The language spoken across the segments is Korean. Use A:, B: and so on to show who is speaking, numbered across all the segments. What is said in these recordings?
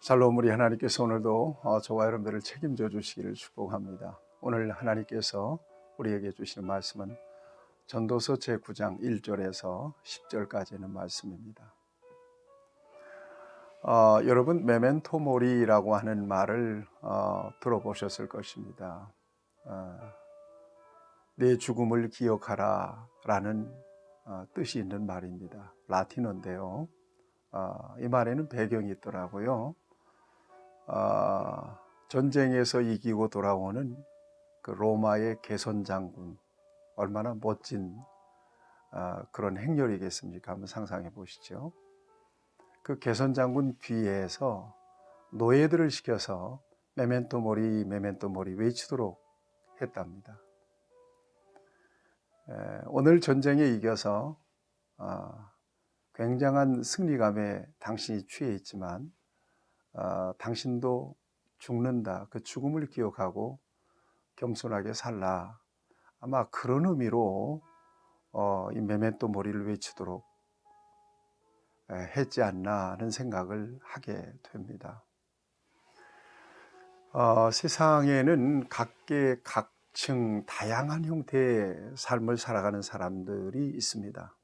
A: 샬롬, 우리 하나님께서 오늘도 저와 여러분들을 책임져 주시기를 축복합니다. 오늘 하나님께서 우리에게 주시는 말씀은 전도서 제9장 1절에서 10절까지 있는 말씀입니다. 여러분 메멘토 모리라고 하는 말을 들어보셨을 것입니다. 내 죽음을 기억하라 라는 뜻이 있는 말입니다. 라틴어인데요. 이 말에는 배경이 있더라고요. 전쟁에서 이기고 돌아오는 그 로마의 개선 장군, 얼마나 멋진 그런 행렬이겠습니까? 한번 상상해 보시죠. 그 개선 장군 뒤에서 노예들을 시켜서 메멘토 모리, 메멘토 모리 외치도록 했답니다. 오늘 전쟁에 이겨서 굉장한 승리감에 당신이 취해 있지만 당신도 죽는다, 그 죽음을 기억하고 겸손하게 살라, 아마 그런 의미로 이 메멘토 모리를 외치도록 했지 않나 하는 생각을 하게 됩니다. 세상에는 각계 각층 다양한 형태의 삶을 살아가는 사람들이 있습니다.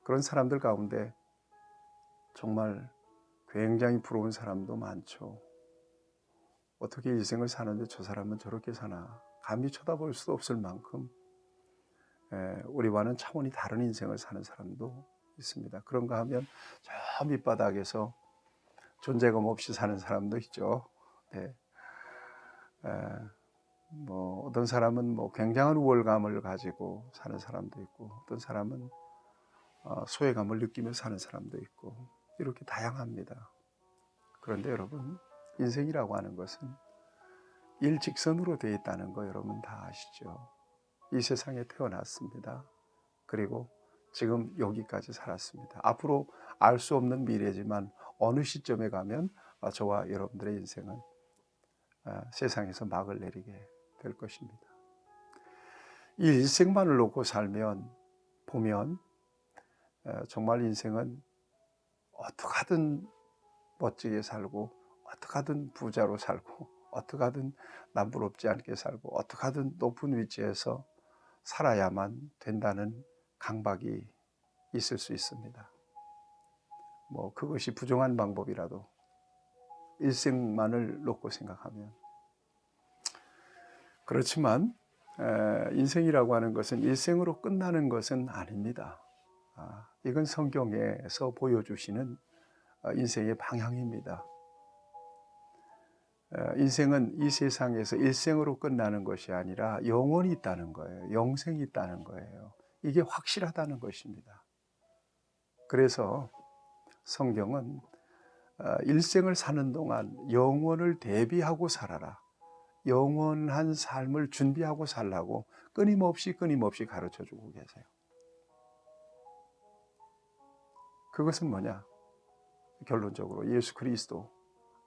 A: 그런 사람들 가운데 정말 굉장히 부러운 사람도 많죠. 어떻게 인생을 사는데 저 사람은 저렇게 사나, 감히 쳐다볼 수도 없을 만큼 우리와는 차원이 다른 인생을 사는 사람도 있습니다. 그런가 하면 저 밑바닥에서 존재감 없이 사는 사람도 있죠. 네. 어떤 사람은 굉장한 우월감을 가지고 사는 사람도 있고, 어떤 사람은 소외감을 느끼며 사는 사람도 있고, 이렇게 다양합니다. 그런데 여러분, 인생이라고 하는 것은 일직선으로 되어 있다는 거 여러분 다 아시죠? 이 세상에 태어났습니다. 그리고 지금 여기까지 살았습니다. 앞으로 알 수 없는 미래지만 어느 시점에 가면 저와 여러분들의 인생은 세상에서 막을 내리게 될 것입니다. 이 일생만을 놓고 보면 정말 인생은 어떻게 하든 멋지게 살고, 어떻게 하든 부자로 살고, 어떻게 하든 남부럽지 않게 살고, 어떻게 하든 높은 위치에서 살아야만 된다는 강박이 있을 수 있습니다. 그것이 부정한 방법이라도 일생만을 놓고 생각하면. 그렇지만 인생이라고 하는 것은 일생으로 끝나는 것은 아닙니다. 이건 성경에서 보여주시는 인생의 방향입니다. 인생은 이 세상에서 일생으로 끝나는 것이 아니라 영원히 있다는 거예요. 영생이 있다는 거예요. 이게 확실하다는 것입니다. 그래서 성경은 일생을 사는 동안 영원을 대비하고 살아라, 영원한 삶을 준비하고 살라고 끊임없이 가르쳐주고 계세요. 그것은 뭐냐? 결론적으로 예수 그리스도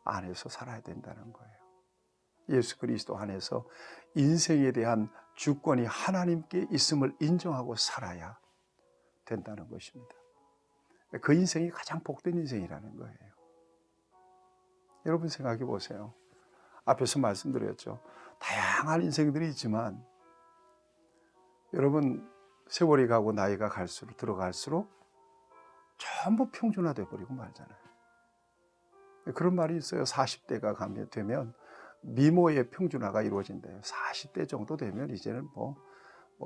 A: 안에서 살아야 된다는 거예요. 예수 그리스도 안에서 인생에 대한 주권이 하나님께 있음을 인정하고 살아야 된다는 것입니다. 그 인생이 가장 복된 인생이라는 거예요. 여러분 생각해 보세요. 앞에서 말씀드렸죠. 다양한 인생들이 있지만 여러분 세월이 가고 나이가 들어갈수록 전부 평준화돼 버리고 말잖아요. 그런 말이 있어요. 40대가 되면 미모의 평준화가 이루어진대요. 40대 정도 되면 이제는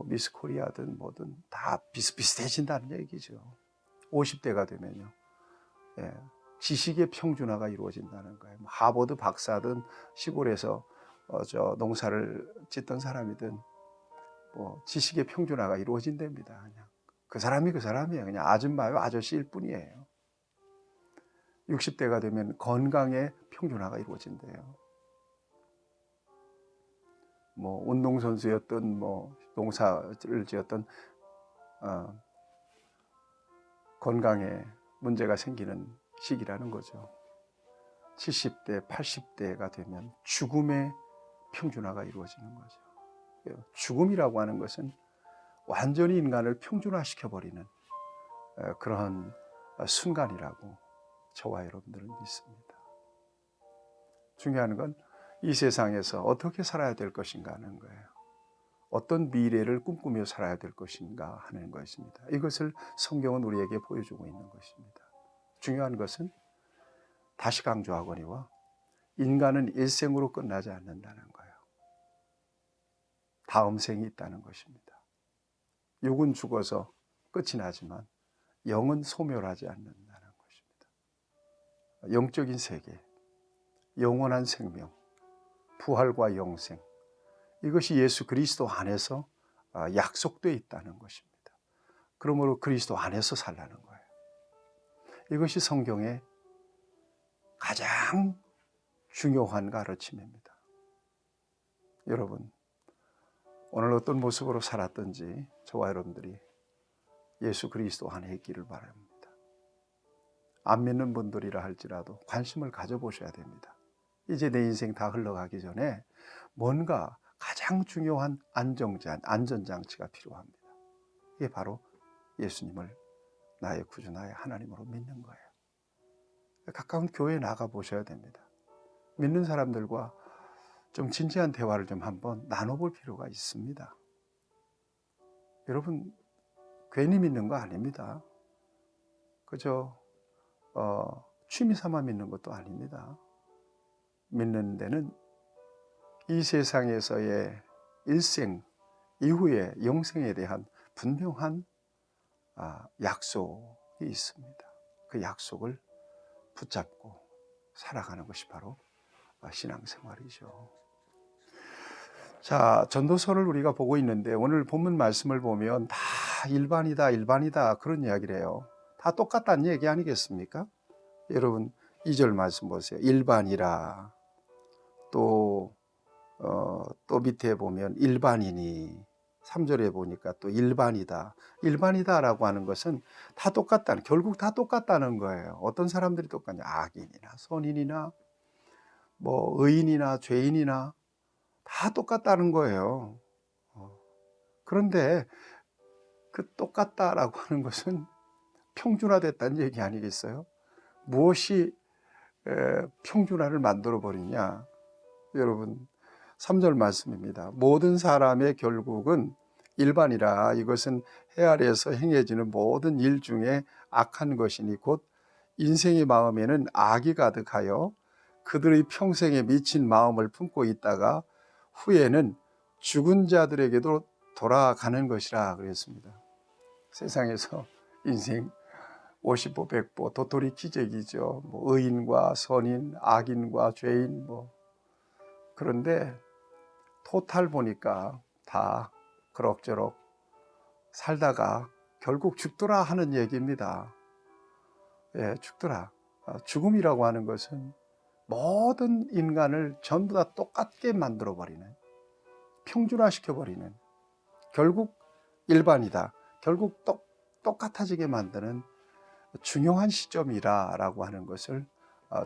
A: 미스 코리아든 뭐든 다 비슷비슷해진다는 얘기죠. 50대가 되면요, 지식의 평준화가 이루어진다는 거예요. 하버드 박사든 시골에서 농사를 짓던 사람이든 지식의 평준화가 이루어진답니다. 그냥 그 사람이에요. 그냥 아줌마요, 아저씨일 뿐이에요. 60대가 되면 건강의 평준화가 이루어진대요. 운동선수였던 농사를 지었던 건강에 문제가 생기는 시기라는 거죠. 70대, 80대가 되면 죽음의 평준화가 이루어지는 거죠. 죽음이라고 하는 것은 완전히 인간을 평준화시켜버리는 그런 순간이라고 저와 여러분들은 믿습니다. 중요한 건 이 세상에서 어떻게 살아야 될 것인가 하는 거예요. 어떤 미래를 꿈꾸며 살아야 될 것인가 하는 것입니다. 이것을 성경은 우리에게 보여주고 있는 것입니다. 중요한 것은 다시 강조하거니와 인간은 일생으로 끝나지 않는다는 거예요. 다음 생이 있다는 것입니다. 육은 죽어서 끝이 나지만 영은 소멸하지 않는다는 것입니다. 영적인 세계, 영원한 생명, 부활과 영생, 이것이 예수 그리스도 안에서 약속되어 있다는 것입니다. 그러므로 그리스도 안에서 살라는 거예요. 이것이 성경의 가장 중요한 가르침입니다. 여러분, 오늘 어떤 모습으로 살았든지 저와 여러분들이 예수 그리스도 안에 있기를 바랍니다. 안 믿는 분들이라 할지라도 관심을 가져보셔야 됩니다. 이제 내 인생 다 흘러가기 전에 뭔가 가장 중요한 안전장치가 필요합니다. 이게 바로 예수님을 나의 구주, 나의 하나님으로 믿는 거예요. 가까운 교회에 나가보셔야 됩니다. 믿는 사람들과 좀 진지한 대화를 좀 한번 나눠볼 필요가 있습니다. 여러분, 괜히 믿는 거 아닙니다. 그저 취미 삼아 믿는 것도 아닙니다. 믿는 데는 이 세상에서의 일생 이후의 영생에 대한 분명한 약속이 있습니다. 그 약속을 붙잡고 살아가는 것이 바로 신앙생활이죠. 자, 전도서를 우리가 보고 있는데 오늘 본문 말씀을 보면 다 일반이다 그런 이야기를 해요. 다 똑같다는 얘기 아니겠습니까? 여러분 2절 말씀 보세요. 일반이라. 또 밑에 보면 일반이니. 3절에 보니까 또 일반이다라고 하는 것은 다 똑같다는, 결국 다 똑같다는 거예요. 어떤 사람들이 똑같냐? 악인이나 선인이나 뭐 의인이나 죄인이나 다 똑같다는 거예요. 그런데 그 똑같다라고 하는 것은 평준화됐다는 얘기 아니겠어요? 무엇이 평준화를 만들어 버리냐? 여러분 3절 말씀입니다. 모든 사람의 결국은 일반이라. 이것은 해 아래에서 행해지는 모든 일 중에 악한 것이니 곧 인생의 마음에는 악이 가득하여 그들의 평생에 미친 마음을 품고 있다가 후에는 죽은 자들에게도 돌아가는 것이라 그랬습니다. 세상에서 인생 50보 100보 도토리 기적이죠. 뭐 의인과 선인, 악인과 죄인 그런데 토탈 보니까 다 그럭저럭 살다가 결국 죽더라 하는 얘기입니다. 예, 죽더라. 죽음이라고 하는 것은 모든 인간을 전부 다 똑같게 만들어버리는, 평준화시켜버리는, 결국 일반이다, 결국 똑같아지게 만드는 중요한 시점이라고 하는 것을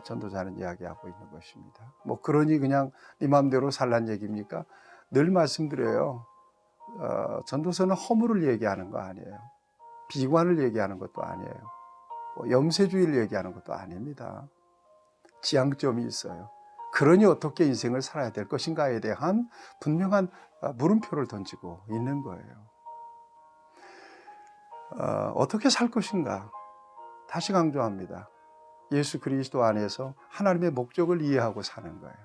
A: 전도자는 이야기하고 있는 것입니다. 그러니 그냥 네 마음대로 살란 얘기입니까? 늘 말씀드려요. 전도서는 허물을 얘기하는 거 아니에요. 비관을 얘기하는 것도 아니에요. 염세주의를 얘기하는 것도 아닙니다. 지향점이 있어요. 그러니 어떻게 인생을 살아야 될 것인가에 대한 분명한 물음표를 던지고 있는 거예요. 어떻게 살 것인가? 다시 강조합니다. 예수 그리스도 안에서 하나님의 목적을 이해하고 사는 거예요.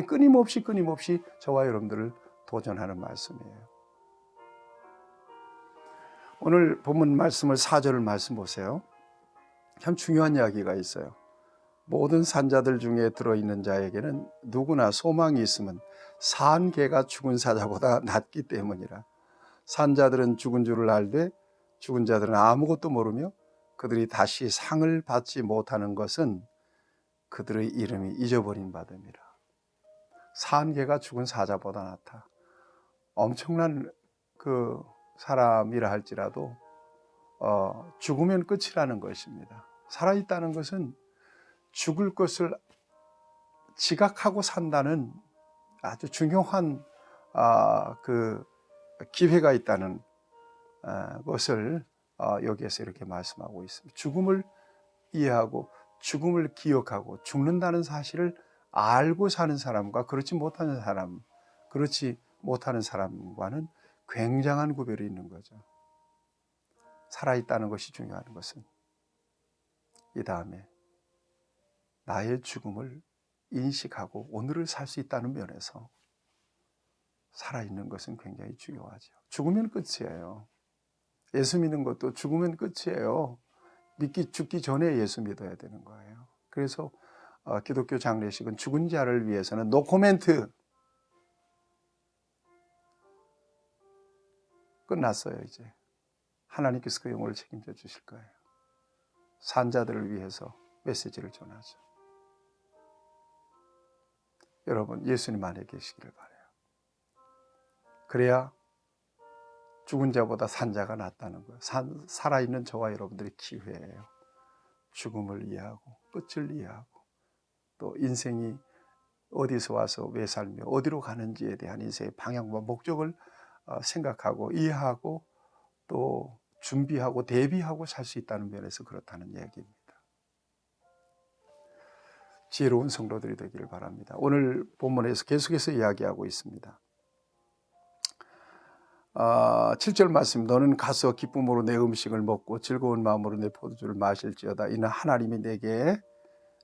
A: 끊임없이 저와 여러분들을 도전하는 말씀이에요. 오늘 본문 말씀을 4절 말씀 보세요. 참 중요한 이야기가 있어요. 모든 산자들 중에 들어있는 자에게는 누구나 소망이 있으면 산 개가 죽은 사자보다 낫기 때문이라. 산자들은 죽은 줄을 알되 죽은 자들은 아무것도 모르며 그들이 다시 상을 받지 못하는 것은 그들의 이름이 잊어버린 바됨이라. 산 개가 죽은 사자보다 낫다. 엄청난 그 사람이라 할지라도 죽으면 끝이라는 것입니다. 살아있다는 것은 죽을 것을 지각하고 산다는 아주 중요한 그 기회가 있다는 것을 여기에서 이렇게 말씀하고 있습니다. 죽음을 이해하고 죽음을 기억하고 죽는다는 사실을 알고 사는 사람과 그렇지 못하는 사람과는 굉장한 구별이 있는 거죠. 살아있다는 것이 중요한 것은 이 다음에 나의 죽음을 인식하고 오늘을 살 수 있다는 면에서 살아있는 것은 굉장히 중요하죠. 죽으면 끝이에요. 예수 믿는 것도 죽으면 끝이에요. 죽기 전에 예수 믿어야 되는 거예요. 그래서 기독교 장례식은 죽은 자를 위해서는 노코멘트. 끝났어요. 이제 하나님께서 그 영혼을 책임져 주실 거예요. 산자들을 위해서 메시지를 전하죠. 여러분, 예수님 안에 계시기를 바라요. 그래야 죽은 자보다 산자가 낫다는 거예요. 살아있는 저와 여러분들의 기회예요. 죽음을 이해하고 끝을 이해하고 또 인생이 어디서 와서 왜 살며 어디로 가는지에 대한 인생의 방향과 목적을 생각하고 이해하고 또 준비하고 대비하고 살 수 있다는 면에서 그렇다는 얘기입니다. 지혜로운 성도들이 되기를 바랍니다. 오늘 본문에서 계속해서 이야기하고 있습니다. 7절 말씀, 너는 가서 기쁨으로 내 음식을 먹고 즐거운 마음으로 내 포도주를 마실지어다. 이는 하나님이 내게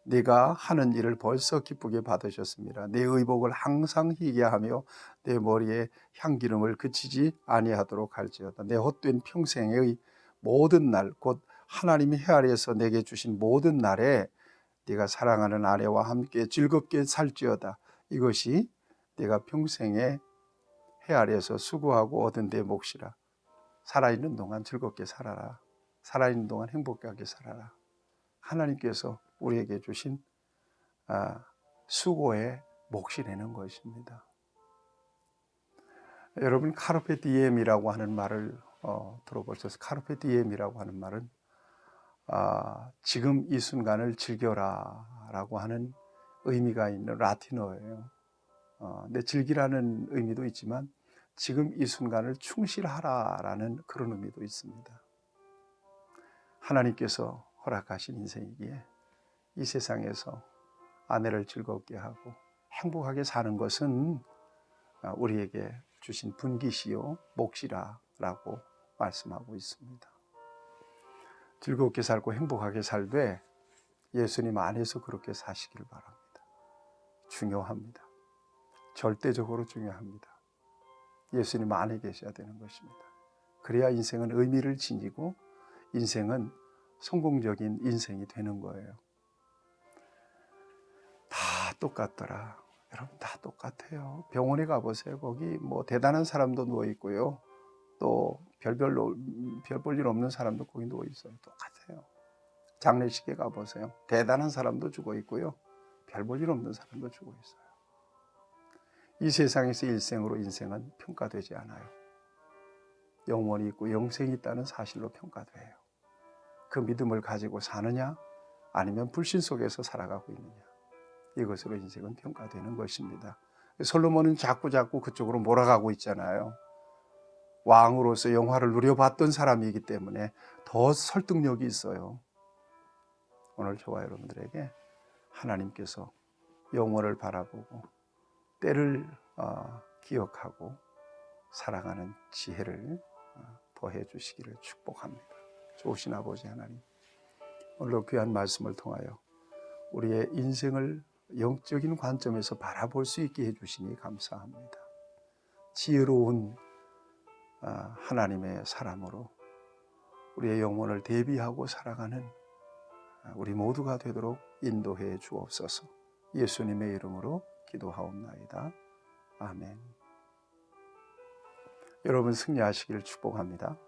A: 네가 하는 일을 벌써 기쁘게 받으셨습니다. 내 의복을 항상 희게 하며 내 머리에 향기름을 그치지 아니하도록 할지어다. 내 헛된 평생의 모든 날, 곧 하나님이 헤아려서 내게 주신 모든 날에 네가 사랑하는 아내와 함께 즐겁게 살지어다. 이것이 네가 평생에 헤아려서 수고하고 얻은 내 몫이라. 살아있는 동안 즐겁게 살아라. 살아있는 동안 행복하게 살아라. 하나님께서 우리에게 주신 수고의 몫이 되는 것입니다. 여러분, 카르페 디엠이라고 하는 말을 들어보셨어요? 카르페 디엠이라고 하는 말은 지금 이 순간을 즐겨라 라고 하는 의미가 있는 라틴어예요. 내 즐기라는 의미도 있지만 지금 이 순간을 충실하라라는 그런 의미도 있습니다. 하나님께서 허락하신 인생이기에 이 세상에서 아내를 즐겁게 하고 행복하게 사는 것은 우리에게 주신 분기시요 몫이라고 말씀하고 있습니다. 즐겁게 살고 행복하게 살되 예수님 안에서 그렇게 사시기를 바랍니다. 중요합니다. 절대적으로 중요합니다. 예수님 안에 계셔야 되는 것입니다. 그래야 인생은 의미를 지니고 인생은 성공적인 인생이 되는 거예요. 다 똑같더라. 여러분, 다 똑같아요. 병원에 가보세요. 거기 뭐 대단한 사람도 누워 있고요. 또 별 볼 일 없는 사람도 거기 누워 있어요. 똑같아요. 장례식에 가보세요. 대단한 사람도 죽어 있고요. 별 볼 일 없는 사람도 죽어 있어요. 이 세상에서 일생으로 인생은 평가되지 않아요. 영원이 있고 영생이 있다는 사실로 평가돼요. 그 믿음을 가지고 사느냐 아니면 불신 속에서 살아가고 있느냐, 이것으로 인생은 평가되는 것입니다. 솔로몬은 자꾸 그쪽으로 몰아가고 있잖아요. 왕으로서 영화를 누려봤던 사람이기 때문에 더 설득력이 있어요. 오늘 저와 여러분들에게 하나님께서 영원을 바라보고 때를 기억하고 살아가는 지혜를 더해 주시기를 축복합니다. 좋으신 아버지 하나님, 오늘도 귀한 말씀을 통하여 우리의 인생을 영적인 관점에서 바라볼 수 있게 해주시니 감사합니다. 지혜로운 하나님의 사람으로 우리의 영혼을 대비하고 살아가는 우리 모두가 되도록 인도해 주옵소서. 예수님의 이름으로 기도하옵나이다. 아멘. 여러분 승리하시기를 축복합니다.